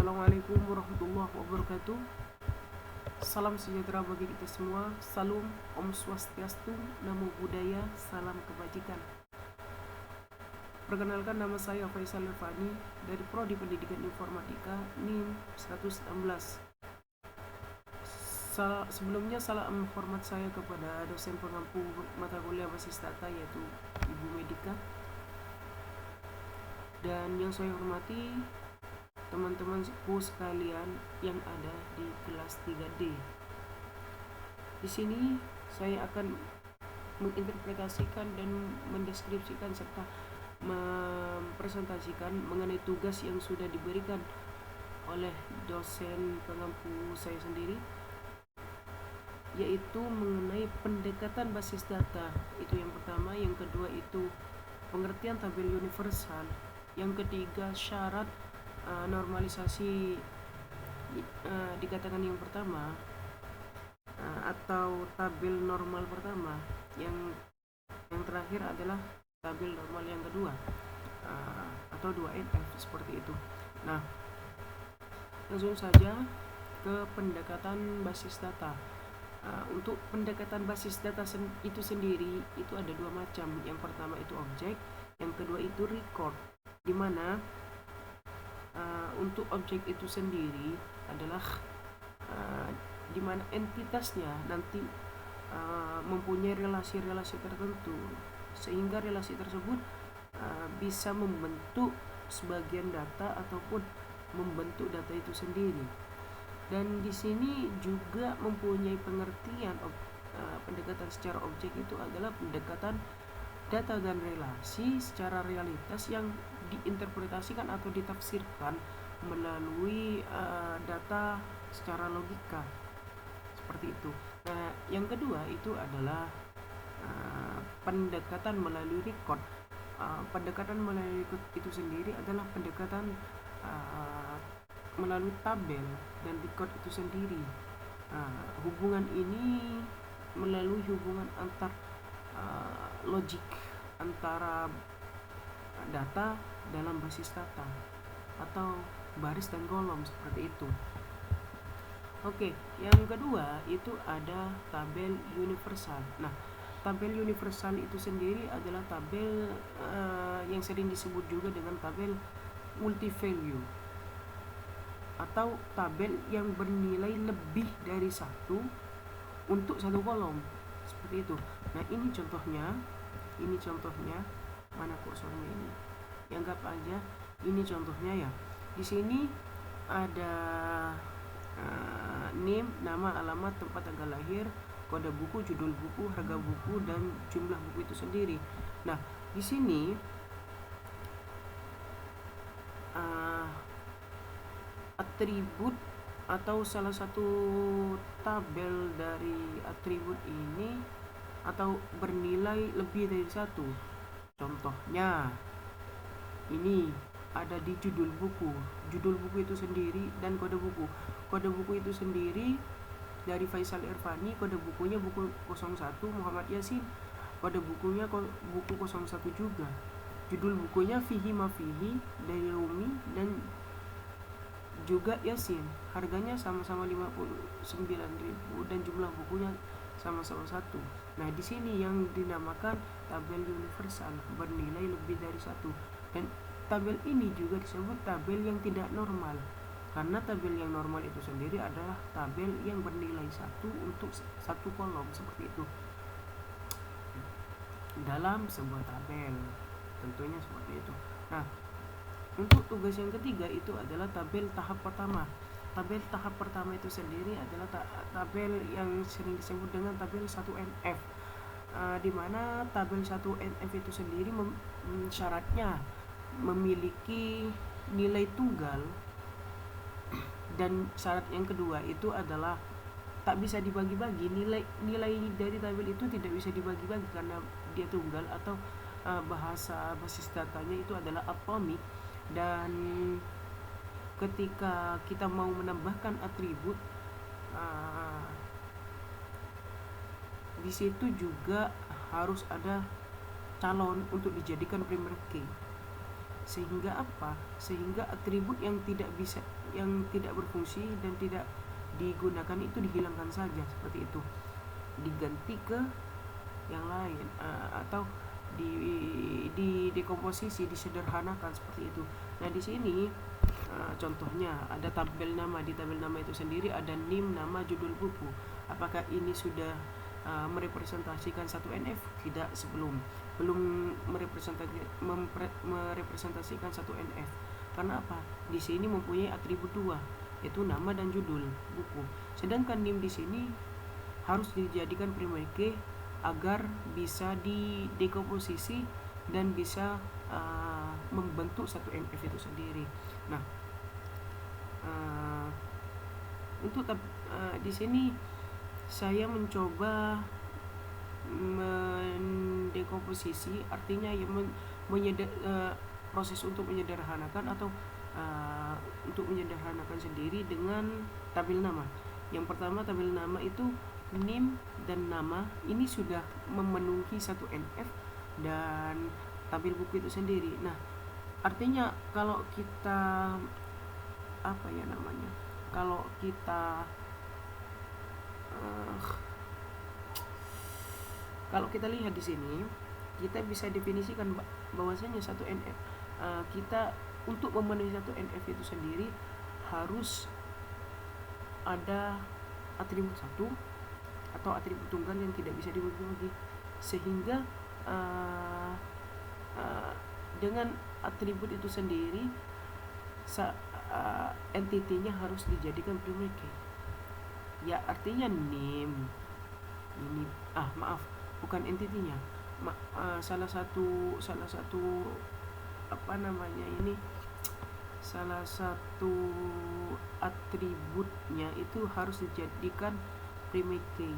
Assalamualaikum warahmatullahi wabarakatuh. Salam sejahtera bagi kita semua. Salam, Om Swastiastu, Namo Buddhaya, salam kebajikan. Perkenalkan, nama saya Faisal Irfani dari Prodi Pendidikan Informatika NIM 116. Sebelumnya salam hormat saya kepada dosen pengampu mata kuliah basis data yaitu Ibu Medika, dan yang saya hormati teman-teman sepuh sekalian yang ada di kelas 3D. Di sini saya akan menginterpretasikan dan mendeskripsikan serta mempresentasikan mengenai tugas yang sudah diberikan oleh dosen pengampu saya sendiri, yaitu mengenai pendekatan basis data. Itu yang pertama. Yang kedua itu pengertian tabel universal. Yang ketiga syarat normalisasi, dikatakan yang pertama, atau tabel normal pertama. Yang terakhir adalah tabel normal yang kedua, atau 2NF seperti itu. Nah, langsung saja ke pendekatan basis data. Untuk pendekatan basis data itu sendiri itu ada dua macam. Yang pertama itu objek, yang kedua itu record, dimana untuk objek itu sendiri adalah dimana entitasnya nanti mempunyai relasi-relasi tertentu, sehingga relasi tersebut bisa membentuk sebagian data ataupun membentuk data itu sendiri. Dan di sini juga mempunyai pengertian pendekatan secara objek itu adalah pendekatan data dan relasi secara realitas yang diinterpretasikan atau ditafsirkan melalui data secara logika, seperti itu. Nah, yang kedua itu adalah pendekatan melalui record. Pendekatan melalui record itu sendiri adalah pendekatan melalui tabel dan record itu sendiri. Hubungan ini melalui hubungan antar logik antara data dalam basis data atau baris dan kolom, seperti itu. Oke, yang kedua itu ada tabel universal. Nah, tabel universal itu sendiri adalah tabel yang sering disebut juga dengan tabel multi value atau tabel yang bernilai lebih dari satu untuk satu kolom, seperti itu. Nah, ini contohnya mana kursornya ini? Anggap aja ini contohnya ya. Di sini ada NIM, nama, alamat, tempat tanggal lahir, kode buku, judul buku, harga buku, dan jumlah buku itu sendiri. Nah, di sini atribut atau salah satu tabel dari atribut ini atau bernilai lebih dari satu. Contohnya ini ada di judul buku itu sendiri dan kode buku. Kode buku itu sendiri dari Faisal Irfani, kode bukunya buku 01 Muhammad Yasin, kode bukunya buku 01 juga. Judul bukunya Fihi Mafihi dari Rumi dan juga Yasin. Harganya sama-sama 59.000 dan jumlah bukunya sama-sama satu. Nah, di sini yang dinamakan tabel universal, bernilai lebih dari satu. Dan tabel ini juga disebut tabel yang tidak normal, karena tabel yang normal itu sendiri adalah tabel yang bernilai satu untuk satu kolom, seperti itu dalam sebuah tabel, tentunya seperti itu. Nah, untuk tugas yang ketiga itu adalah tabel tahap pertama. Tabel tahap pertama itu sendiri adalah tabel yang sering disebut dengan tabel 1NF, di mana tabel 1NF itu sendiri syaratnya memiliki nilai tunggal, dan syarat yang kedua itu adalah tak bisa dibagi-bagi. Nilai dari tabel itu tidak bisa dibagi-bagi karena dia tunggal, atau bahasa basis datanya itu adalah atomik. Dan ketika kita mau menambahkan atribut, di situ juga harus ada calon untuk dijadikan primary key. Sehingga apa? Sehingga atribut yang tidak berfungsi dan tidak digunakan itu dihilangkan saja, seperti itu, diganti ke yang lain, atau di dekomposisi, disederhanakan, seperti itu. Nah, di sini contohnya ada tabel nama. Di tabel nama itu sendiri ada NIM, nama, judul buku. Apakah ini sudah merepresentasikan satu NF? Tidak, belum merepresentasikan satu NF. Karena apa? Di sini mempunyai atribut dua, yaitu nama dan judul buku. Sedangkan NIM di sini harus dijadikan primary key agar bisa didekomposisi dan bisa membentuk satu NF itu sendiri. Nah, untuk di sini saya mencoba mendekomposisi, artinya ya proses untuk menyederhanakan atau untuk menyederhanakan sendiri dengan tabel nama. Yang pertama, tabel nama itu NIM dan nama ini sudah memenuhi satu NF dan tabel buku itu sendiri. Nah, artinya kalau kita kalau kita lihat di sini, kita bisa definisikan bahwasanya satu NF, kita untuk memenuhi satu NF itu sendiri harus ada atribut satu atau atribut tunggal yang tidak bisa dibagi-bagi, sehingga dengan atribut itu sendiri entitinya harus dijadikan primary key. Ya, artinya NIM ini bukan entitinya, salah satu salah satu atributnya itu harus dijadikan primary key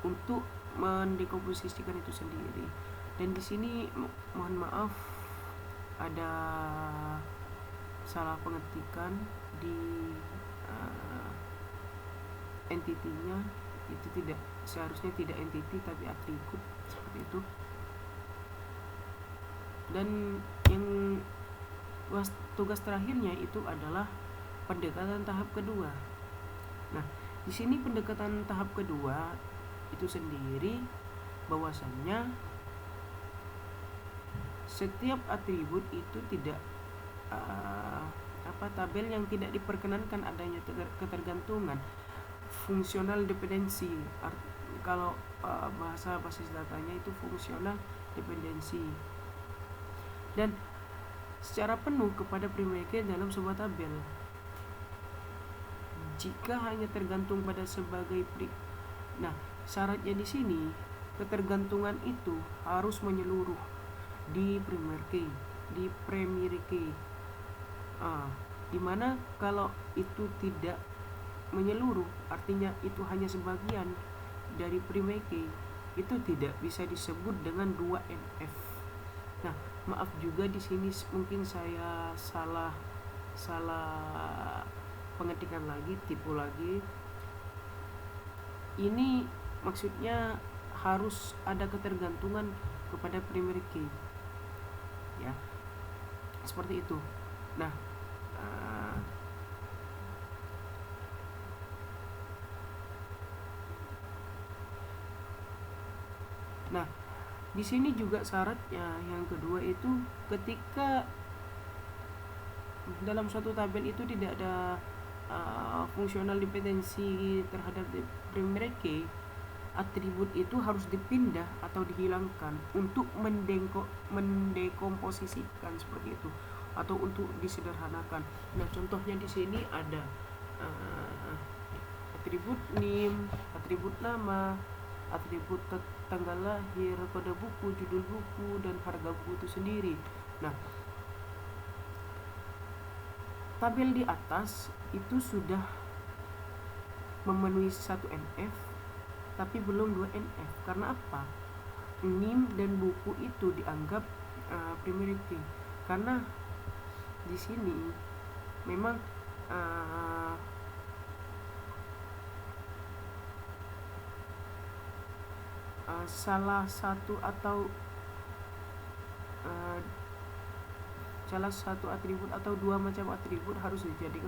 untuk mendekomposisikan itu sendiri. Dan di sini mohon maaf ada salah pengetikan di entitinya, itu seharusnya tidak entity tapi atribut, seperti itu. Dan yang tugas terakhirnya itu adalah pendekatan tahap kedua. Nah, di sini pendekatan tahap kedua itu sendiri bahwasannya setiap atribut itu tidak tabel yang tidak diperkenankan adanya ketergantungan, fungsional dependensi. Kalau bahasa basis datanya itu fungsional dependensi, dan secara penuh kepada primary key dalam sebuah tabel. Jika hanya tergantung pada sebagai nah, syaratnya di sini ketergantungan itu harus menyeluruh di primary key, dimana kalau itu tidak menyeluruh, artinya itu hanya sebagian dari primary key, itu tidak bisa disebut dengan 2NF. Nah, maaf juga di sini mungkin saya salah pengetikan lagi, tipu lagi. Ini maksudnya harus ada ketergantungan kepada primary key, ya, seperti itu. Nah, di sini juga syaratnya yang kedua itu ketika dalam suatu tabel itu tidak ada fungsional dependensi terhadap primary key, atribut itu harus dipindah atau dihilangkan untuk mendekomposisikan, seperti itu, atau untuk disederhanakan. Nah, contohnya di sini ada atribut NIM, atribut nama, atribut tanggal lahir, kode buku, judul buku, dan harga buku itu sendiri. Nah, tabel di atas itu sudah memenuhi 1 NF tapi belum 2 NF. Karena apa? NIM dan buku itu dianggap primary key, karena di sini memang salah satu atau salah satu atribut atau dua macam atribut harus dijadikan